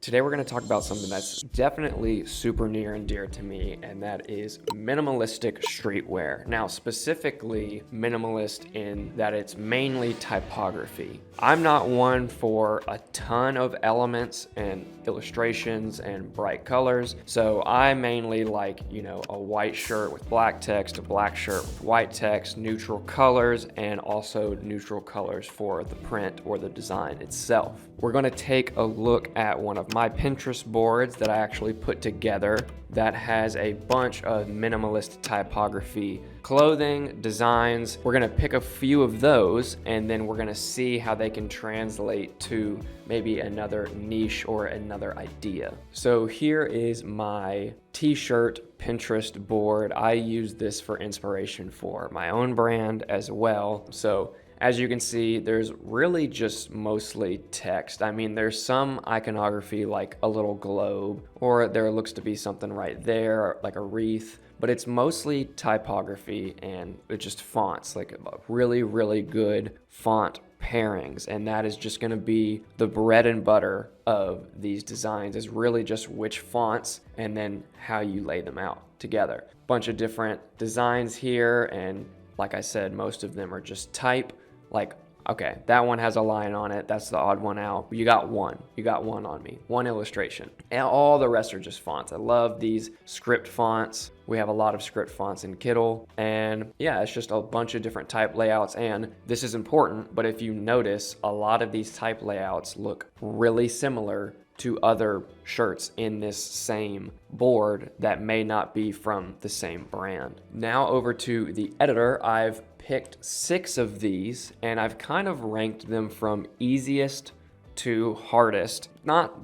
Today we're going to talk about something that's definitely super near and dear to me, and that is minimalistic streetwear. Now, specifically minimalist in that it's mainly typography. I'm not one for a ton of elements and illustrations and bright colors, so I mainly like, a white shirt with black text, a black shirt with white text, neutral colors, and also neutral colors for the print or the design itself. We're going to take a look at one of my Pinterest boards that I actually put together that has a bunch of minimalist typography clothing designs. We're going to pick a few of those and then we're going to see how they can translate to maybe another niche or another idea. So here is my t-shirt Pinterest board. I use this for inspiration for my own brand as well. So as you can see, there's really just mostly text. I mean, there's some iconography like a little globe, or there looks to be something right there, like a wreath, but it's mostly typography and it's just fonts, like really, really good font pairings. And that is just gonna be the bread and butter of these designs, is really just which fonts and then how you lay them out together. Bunch of different designs here, and like I said, most of them are just type. Like, okay, that one has a line on it. That's the odd one out. You got one on me, one illustration. And all the rest are just fonts. I love these script fonts. We have a lot of script fonts in Kittl. And yeah, it's just a bunch of different type layouts. And this is important, but if you notice, a lot of these type layouts look really similar to other shirts in this same board that may not be from the same brand. Now over to the editor. I've picked 6 of these and I've kind of ranked them from easiest to hardest.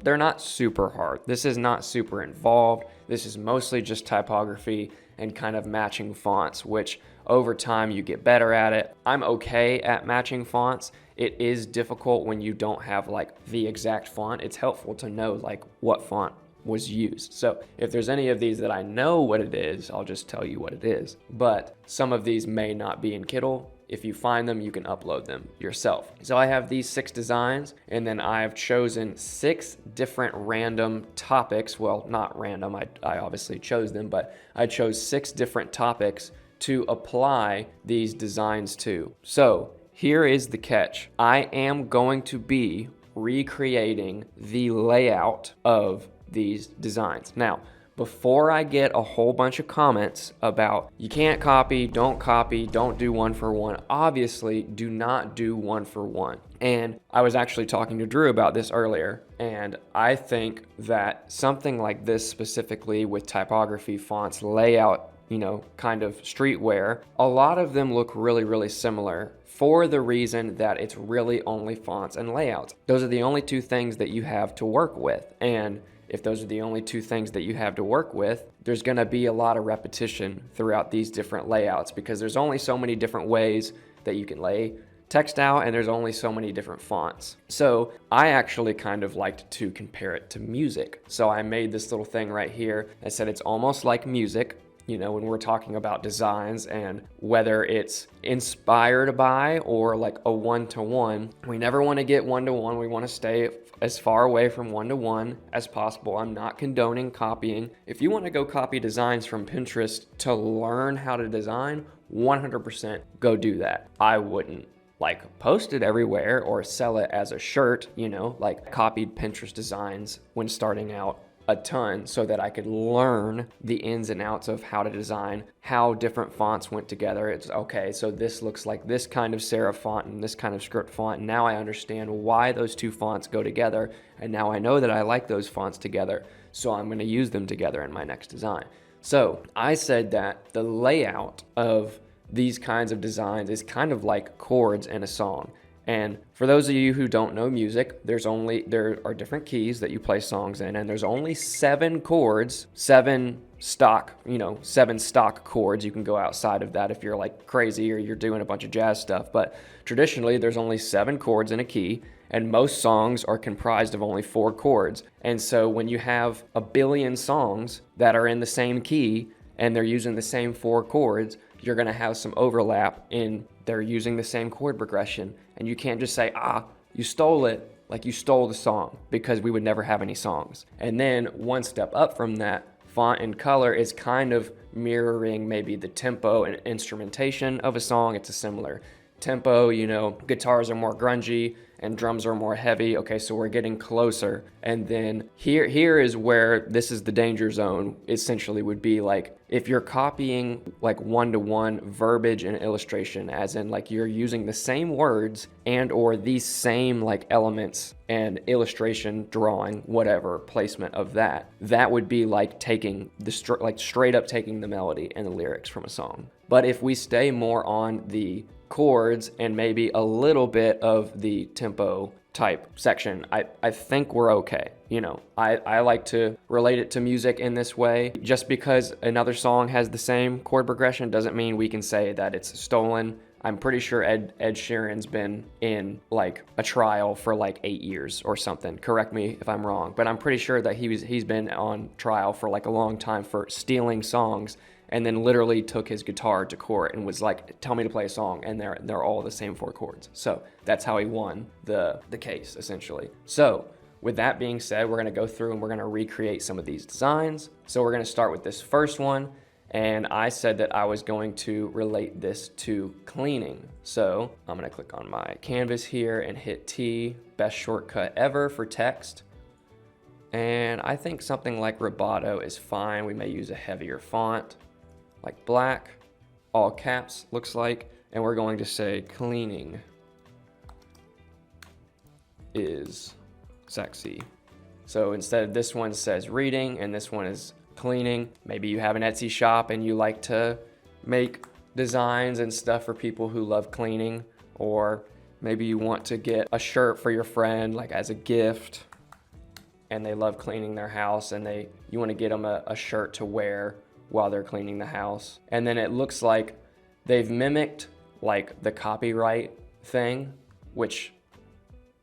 They're not super hard. This is not super involved. This is mostly just typography and kind of matching fonts, which over time you get better at it. I'm okay at matching fonts. It is difficult when you don't have like the exact font. It's helpful to know like what font was used. So if there's any of these that I know what it is, I'll just tell you what it is. But some of these may not be in Kittl. If you find them, you can upload them yourself. So I have these 6 designs, and then I've chosen 6 different random topics. Well, not random, I obviously chose them, but I chose 6 different topics to apply these designs to. So here is the catch. I am going to be recreating the layout of these designs. Now, before I get a whole bunch of comments about you can't copy, don't do one for one, obviously do not do one for one. And I was actually talking to Drew about this earlier, and I think that something like this specifically with typography, fonts, layout, kind of streetwear, a lot of them look really, really similar for the reason that it's really only fonts and layouts. Those are the only 2 things that you have to work with. And if those are the only 2 things that you have to work with, there's gonna be a lot of repetition throughout these different layouts because there's only so many different ways that you can lay text out, and there's only so many different fonts. So I actually kind of liked to compare it to music. So I made this little thing right here that said it's almost like music. When we're talking about designs and whether it's inspired by or like a one-to-one, we never want to get one-to-one. We want to stay as far away from one-to-one as possible. I'm not condoning copying. If you want to go copy designs from Pinterest to learn how to design, 100% go do that. I wouldn't post it everywhere or sell it as a shirt, copied Pinterest designs when starting out a ton so that I could learn the ins and outs of how to design, how different fonts went together. It's okay, so this looks like this kind of serif font and this kind of script font. And now I understand why those 2 fonts go together. And now I know that I like those fonts together. So I'm going to use them together in my next design. So I said that the layout of these kinds of designs is kind of like chords in a song. And for those of you who don't know music, there are different keys that you play songs in, and there's only 7 chords, 7 stock chords. You can go outside of that if you're like crazy or you're doing a bunch of jazz stuff. But traditionally, there's only 7 chords in a key, and most songs are comprised of only 4 chords. And so when you have a billion songs that are in the same key and they're using the same 4 chords, you're going to have some overlap in they're using the same chord progression. And you can't just say, you stole it Like you stole the song, because we would never have any songs. And then one step up from that, font and color is kind of mirroring maybe the tempo and instrumentation of a song. It's a similar tempo, you know, guitars are more grungy and drums are more heavy. Okay, so we're getting closer. And then here is where this is the danger zone, essentially would be like if you're copying like one-to-one verbiage and illustration, as in like you're using the same words and or these same like elements and illustration, drawing, whatever placement of that would be like taking the straight up taking the melody and the lyrics from a song. But if we stay more on the chords and maybe a little bit of the tempo type section, I think we're okay. You know, I like to relate it to music in this way. Just because another song has the same chord progression doesn't mean we can say that it's stolen. I'm pretty sure Ed Sheeran's been in like a trial for like 8 years or something. Correct me if I'm wrong, but I'm pretty sure that he's been on trial for like a long time for stealing songs, and then literally took his guitar to court and was like, tell me to play a song, and they're all the same 4 chords. So that's how he won the case, essentially. So with that being said, we're gonna go through and we're gonna recreate some of these designs. So we're gonna start with this first one, and I said that I was going to relate this to cleaning. So I'm gonna click on my canvas here and hit T, best shortcut ever for text. And I think something like Roboto is fine. We may use a heavier font, like black, all caps looks like, and we're going to say cleaning is sexy. So instead of this one says reading and this one is cleaning, maybe you have an Etsy shop and you like to make designs and stuff for people who love cleaning, or maybe you want to get a shirt for your friend like as a gift and they love cleaning their house and you want to get them a shirt to wear while they're cleaning the house. And then it looks like they've mimicked like the copyright thing, which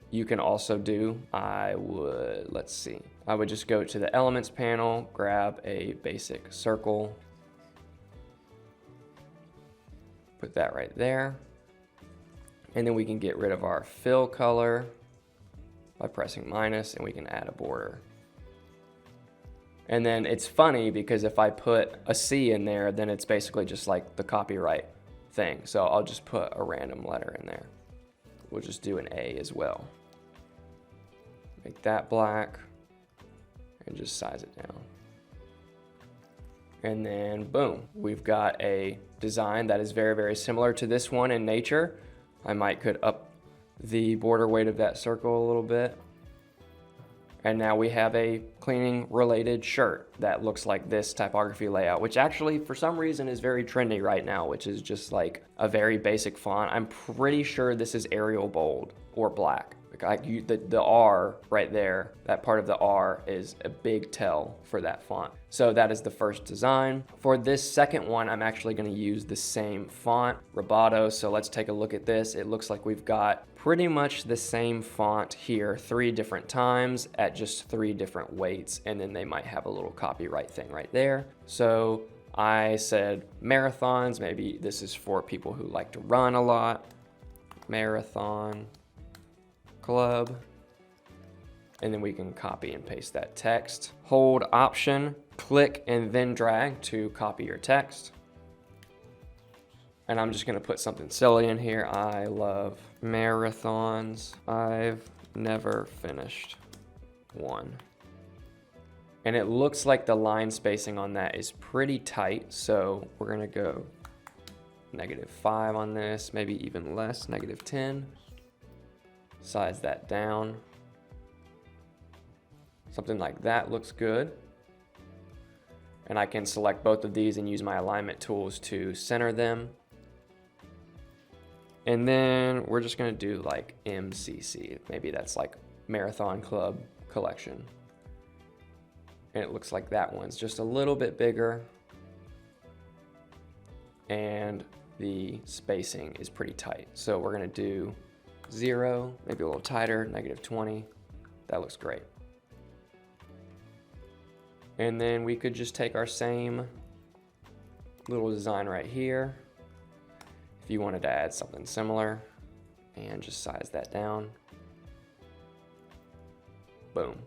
you can also do. I would just go to the elements panel, grab a basic circle, put that right there. And then we can get rid of our fill color by pressing minus, and we can add a border. And then it's funny because if I put a C in there, then it's basically just like the copyright thing. So I'll just put a random letter in there. We'll just do an A as well. Make that black and just size it down. And then boom, we've got a design that is very, very similar to this one in nature. I could up the border weight of that circle a little bit. And now we have a cleaning related shirt that looks like this typography layout, which actually for some reason is very trendy right now, which is just like a very basic font. I'm pretty sure this is Arial bold or black. The R right there, that part of the R is a big tell for that font. So that is the first design. For this second one, I'm actually going to use the same font, Roboto. So let's take a look at this. It looks like we've got pretty much the same font here 3 different times at just 3 different weights, and then they might have a little copyright thing right there. So I said marathons, maybe this is for people who like to run a lot. Marathon Club, and then we can copy and paste that text. Hold Option, click, and then drag to copy your text. And I'm just gonna put something silly in here. I love marathons. I've never finished one. And it looks like the line spacing on that is pretty tight, so we're gonna go -5 on this, maybe even less, -10. Size that down. Something like that looks good. And I can select both of these and use my alignment tools to center them. And then we're just gonna do like MCC. Maybe that's like Marathon Club Collection. And it looks like that one's just a little bit bigger. And the spacing is pretty tight. So we're gonna do 0, maybe a little tighter, -20. That looks great. And then we could just take our same little design right here, if you wanted to add something similar, and just size that down. Boom.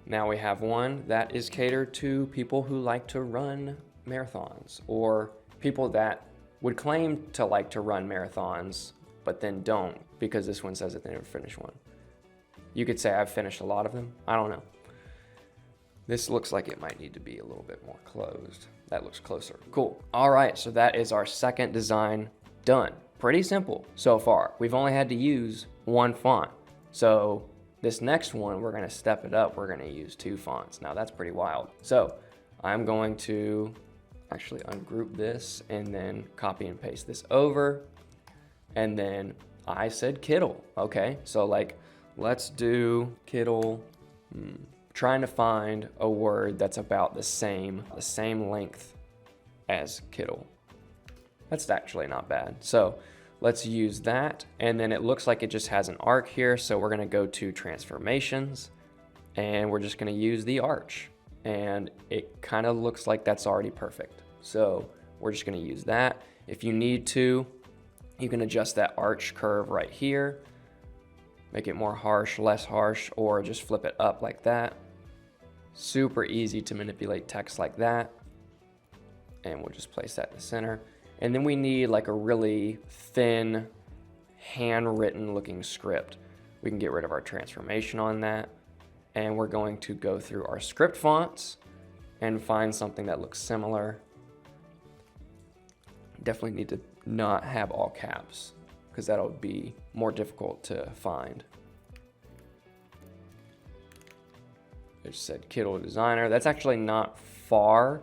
Now we have one that is catered to people who like to run marathons, or people that would claim to like to run marathons, but then don't, because this one says that they never finished one. You could say I've finished a lot of them. I don't know. This looks like it might need to be a little bit more closed. That looks closer. Cool. All right, so that is our second design done. Pretty simple so far. We've only had to use one font. So this next one, we're gonna step it up. We're gonna use 2 fonts. Now that's pretty wild. So I'm going to actually ungroup this and then copy and paste this over. And then I said Kittl. Okay, so like, let's do Kittl. Trying to find a word that's about the same length as Kittl. That's actually not bad. So let's use that. And then it looks like it just has an arc here. So we're gonna go to transformations and we're just gonna use the arch. And it kind of looks like that's already perfect. So we're just gonna use that. If you need to, you can adjust that arch curve right here. Make it more harsh, less harsh, or just flip it up like that. Super easy to manipulate text like that. And we'll just place that in the center. And then we need like a really thin, handwritten looking script. We can get rid of our transformation on that. And we're going to go through our script fonts and find something that looks similar. Definitely need to not have all caps, because that'll be more difficult to find. It said Kittl designer. That's actually not far,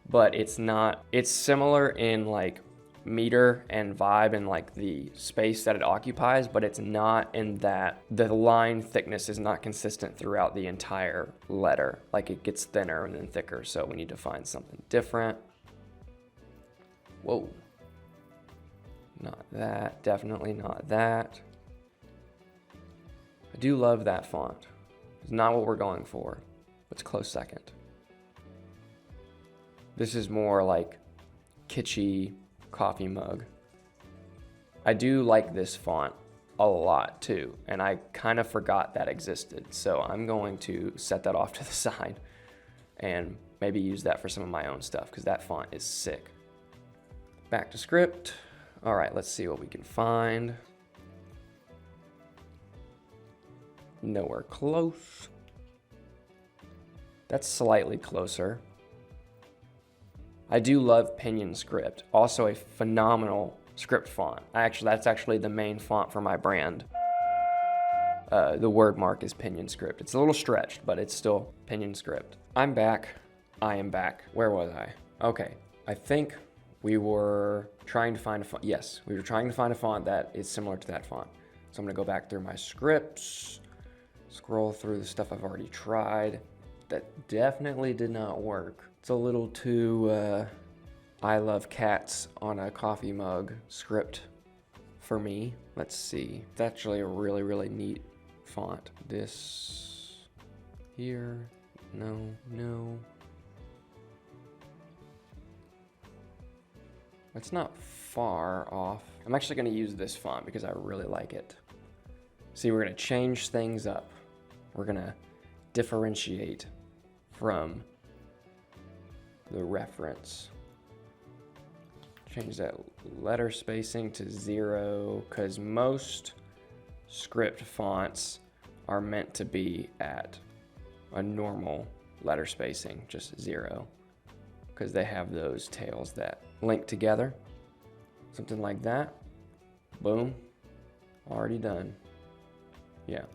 but it's similar in like meter and vibe and like the space that it occupies, but it's not in that the line thickness is not consistent throughout the entire letter. Like it gets thinner and then thicker, so we need to find something different. Whoa. Not that, definitely not that. I do love that font. It's not what we're going for. It's close second. This is more like kitschy coffee mug. I do like this font a lot too, and I kind of forgot that existed. So I'm going to set that off to the side and maybe use that for some of my own stuff, because that font is sick. Back to script. All right, let's see what we can find. Nowhere close. That's slightly closer. I do love Pinion Script, also a phenomenal script font. That's actually the main font for my brand. The word mark is Pinion Script. It's a little stretched, but it's still Pinion Script. I'm back. I am back. Where was I? Okay, I think we were trying to find a font. Yes, we were trying to find a font that is similar to that font. So I'm gonna go back through my scripts, scroll through the stuff I've already tried. That definitely did not work. It's a little too I love cats on a coffee mug script for me. Let's see. It's actually a really, really neat font. This here, no. That's not far off. I'm actually gonna use this font because I really like it. See, we're gonna change things up. We're gonna differentiate from the reference. Change that letter spacing to 0, because most script fonts are meant to be at a normal letter spacing, just 0, because they have those tails that link together. Something like that. Boom. Already done. Yeah.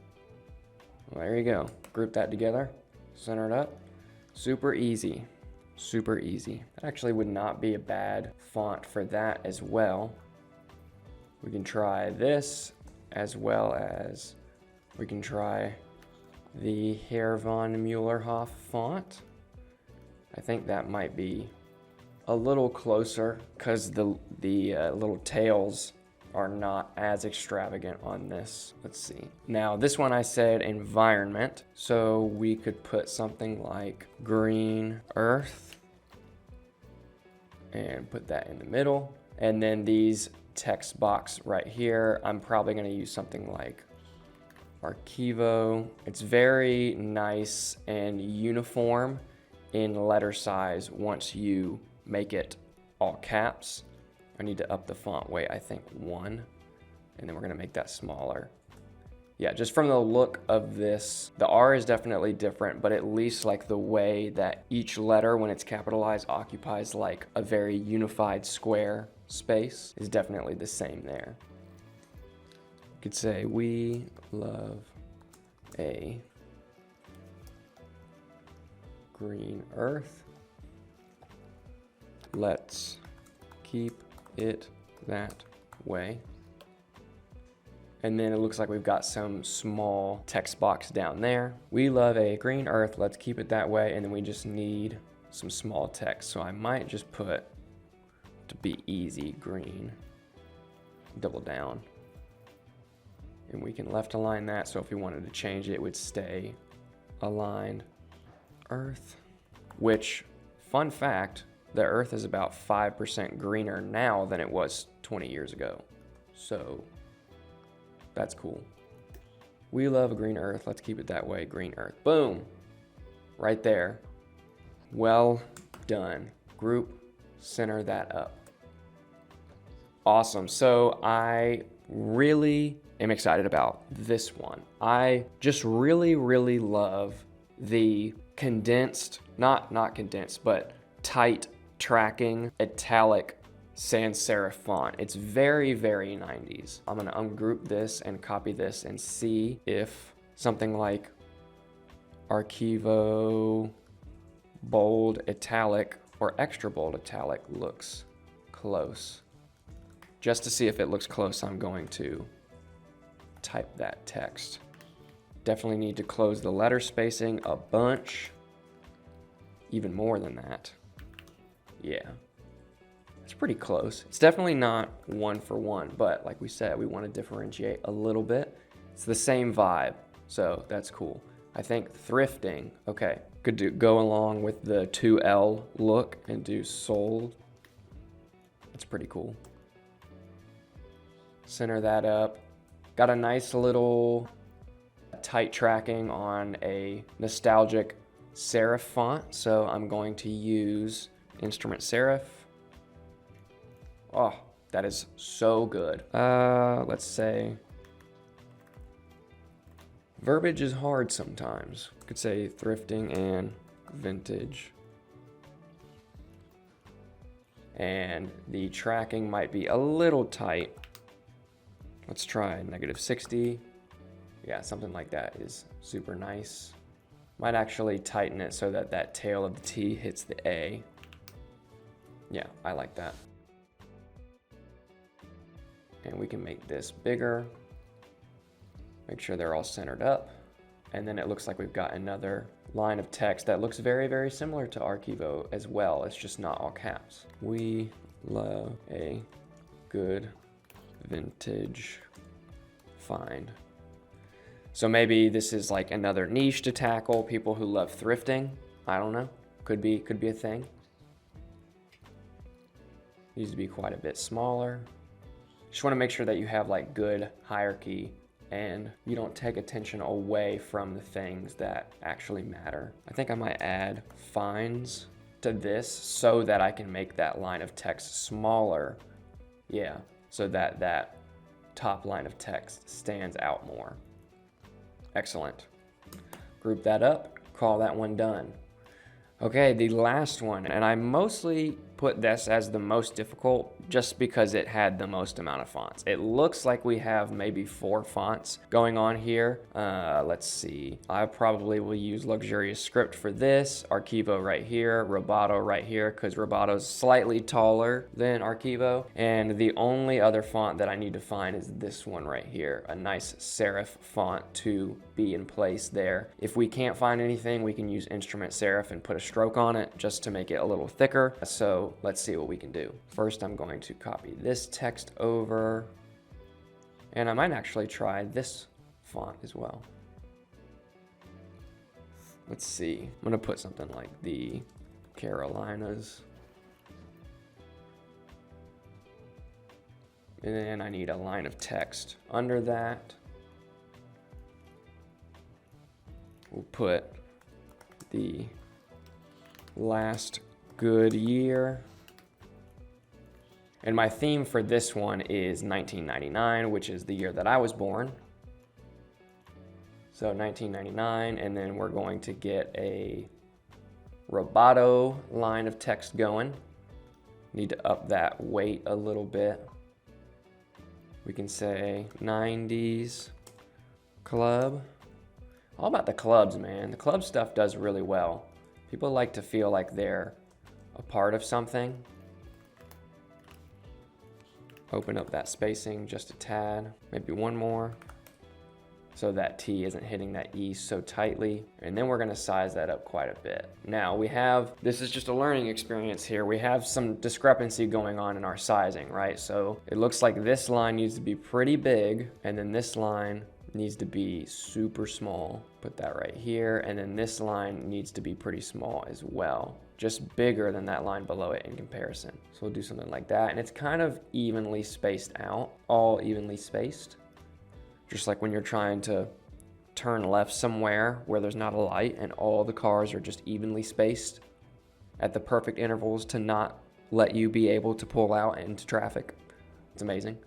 Well, there you go. Group that together. Center it up. Super easy. Super easy. That actually would not be a bad font for that as well. We can try this, as well as we can try the Herr von Muellerhoff font. I think that might be a little closer, because the little tails are not as extravagant on this. Let's see. Now this one I said environment, so we could put something like green earth and put that in the middle. And then these text box right here, I'm probably gonna use something like Archivo. It's very nice and uniform in letter size once you make it all caps. I need to up the font weight, I think 1, and then we're gonna make that smaller. Yeah, just from the look of this, the R is definitely different, but at least like the way that each letter, when it's capitalized, occupies like a very unified square space is definitely the same there. You could say, we love a green earth. Let's keep it that way. And then it looks like we've got some small text box down there. We love a green earth, let's keep it that way. And then we just need some small text. So I might just put, to be easy, green, double down. And we can left align that. So if we wanted to change it, it would stay aligned. Earth, which, fun fact, the earth is about 5% greener now than it was 20 years ago. So that's cool. We love a green earth. Let's keep it that way. Green earth. Boom. Right there. Well done. Group, center that up. Awesome. So I really am excited about this one. I just really, really love the condensed, not condensed, but tight tracking italic sans serif font. It's very, very 90s. I'm gonna ungroup this and copy this and see if something like Archivo bold italic or extra bold italic looks close. Just to see if it looks close, I'm going to type that text. Definitely need to close the letter spacing a bunch, even more than that. Yeah. It's pretty close. It's definitely not 1 for 1, but like we said, we want to differentiate a little bit. It's the same vibe, so that's cool. I think thrifting, okay, could go along with the 2L look and do sold. That's pretty cool. Center that up. Got a nice little tight tracking on a nostalgic serif font, so I'm going to use instrument serif. Oh, that is so good. Let's say, verbiage is hard sometimes. Could say thrifting and vintage. And the tracking might be a little tight. Let's try -60. Yeah, something like that is super nice. Might actually tighten it so that that tail of the T hits the A. Yeah, I like that. And we can make this bigger. Make sure they're all centered up. And then it looks like we've got another line of text that looks very, very similar to Archivo as well. It's just not all caps. We love a good vintage find. So maybe this is like another niche to tackle, people who love thrifting. I don't know, could be a thing. Needs to be quite a bit smaller. Just want to make sure that you have like good hierarchy and you don't take attention away from the things that actually matter. I think I might add finds to this so that I can make that line of text smaller. Yeah, so that that top line of text stands out more. Excellent. Group that up, call that one done. Okay, the last one, and I mostly put this as the most difficult just because it had the most amount of fonts. It looks like we have maybe 4 fonts going on here. Let's see. I probably will use Luxurious Script for this, Archivo right here, Roboto right here, because Roboto's slightly taller than Archivo. And the only other font that I need to find is this one right here, a nice serif font to be in place there. If we can't find anything, we can use Instrument Serif and put a stroke on it just to make it a little thicker. So let's see what we can do. First, I'm going to copy this text over, and I might actually try this font as well. Let's see. I'm gonna put something like the Carolinas. And then I need a line of text under that. we'll put the last good year. And my theme for this one is 1999, which is the year that I was born. So 1999, and then we're going to get a Roboto line of text going. Need to up that weight a little bit. We can say 90s club. All about the clubs, man. The club stuff does really well. People like to feel like they're a part of something. Open up that spacing just a tad, maybe one more, so that T isn't hitting that E so tightly. And then we're gonna size that up quite a bit. Now we have, this is just a learning experience here, we have some discrepancy going on in our sizing, right? So it looks like this line needs to be pretty big, and then this line needs to be super small. Put that right here, and then this line needs to be pretty small as well. Just bigger than that line below it in comparison. So we'll do something like that, and it's kind of evenly spaced out, all evenly spaced. Just like when you're trying to turn left somewhere where there's not a light and all the cars are just evenly spaced at the perfect intervals to not let you be able to pull out into traffic. It's amazing.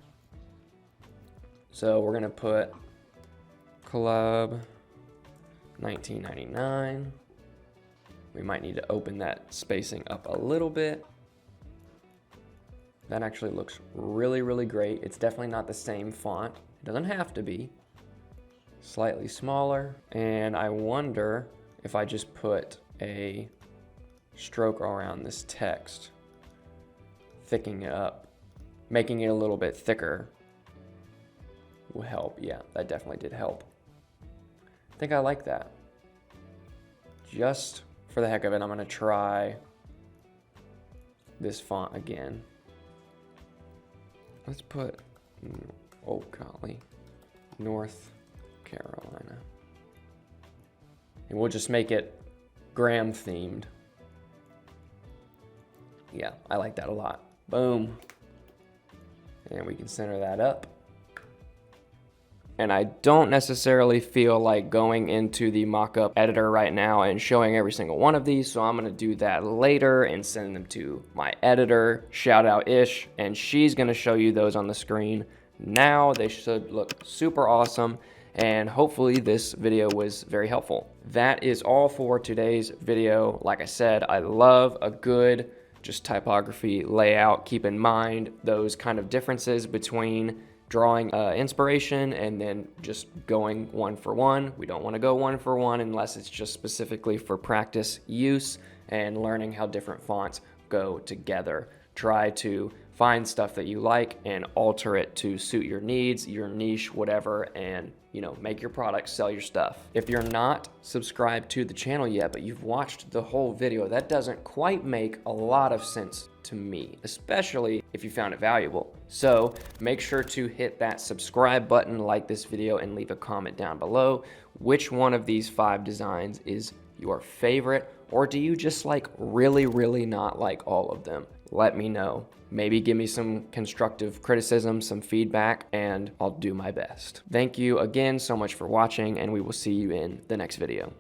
So we're gonna put Club 1999. We might need to open that spacing up a little bit. That actually looks really, really great. It's definitely not the same font. It doesn't have to be. Slightly smaller. And I wonder if I just put a stroke around this text, thickening it up, making it a little bit thicker will help. Yeah, that definitely did help. I think I like that. Just for the heck of it, I'm gonna try this font again. Let's put, oh golly, North Carolina. And we'll just make it Graham themed. Yeah, I like that a lot. Boom. And we can center that up. And I don't necessarily feel like going into the mockup editor right now and showing every single one of these, so I'm gonna do that later and send them to my editor, shout out Ish, and she's gonna show you those on the screen. Now they should look super awesome, and hopefully this video was very helpful. That is all for today's video. Like I said, I love a good just typography layout. Keep in mind those kind of differences between drawing inspiration and then just going one for one. We don't want to go one for one unless it's just specifically for practice use and learning how different fonts go together. Try to find stuff that you like and alter it to suit your needs, your niche, whatever, and make your product, sell your stuff. If you're not subscribed to the channel yet, but you've watched the whole video, that doesn't quite make a lot of sense to me, especially if you found it valuable. So make sure to hit that subscribe button, like this video, and leave a comment down below. Which one of these 5 designs is your favorite, or do you just really not like all of them? Let me know. Maybe give me some constructive criticism, some feedback, and I'll do my best. Thank you again so much for watching, and we will see you in the next video.